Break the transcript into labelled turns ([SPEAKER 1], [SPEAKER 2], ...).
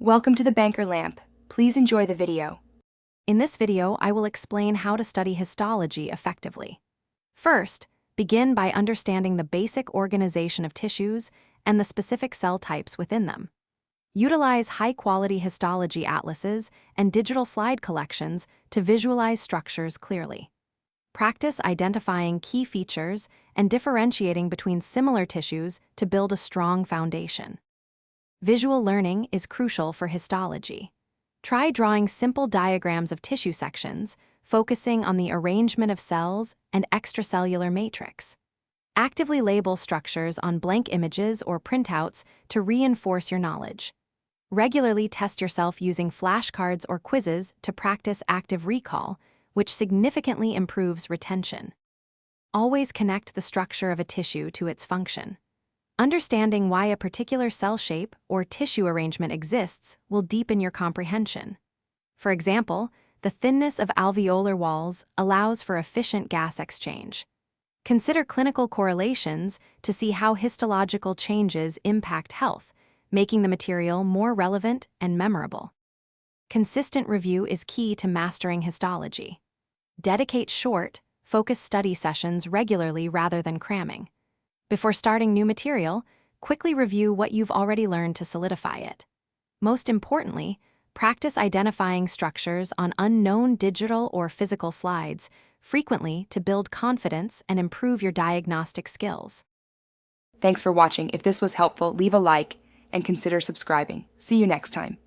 [SPEAKER 1] Welcome to the Banker Lamp. Please enjoy the video.
[SPEAKER 2] In this video, I will explain how to study histology effectively. First, begin by understanding the basic organization of tissues and the specific cell types within them. Utilize high-quality histology atlases and digital slide collections to visualize structures clearly. Practice identifying key features and differentiating between similar tissues to build a strong foundation. Visual learning is crucial for histology. Try drawing simple diagrams of tissue sections, focusing on the arrangement of cells and extracellular matrix. Actively label structures on blank images or printouts to reinforce your knowledge. Regularly test yourself using flashcards or quizzes to practice active recall, which significantly improves retention. Always connect the structure of a tissue to its function. Understanding why a particular cell shape or tissue arrangement exists will deepen your comprehension. For example, the thinness of alveolar walls allows for efficient gas exchange. Consider clinical correlations to see how histological changes impact health, making the material more relevant and memorable. Consistent review is key to mastering histology. Dedicate short, focused study sessions regularly rather than cramming. Before starting new material, quickly review what you've already learned to solidify it. Most importantly, practice identifying structures on unknown digital or physical slides frequently to build confidence and improve your diagnostic skills.
[SPEAKER 1] Thanks for watching. If this was helpful, leave a like and consider subscribing. See you next time.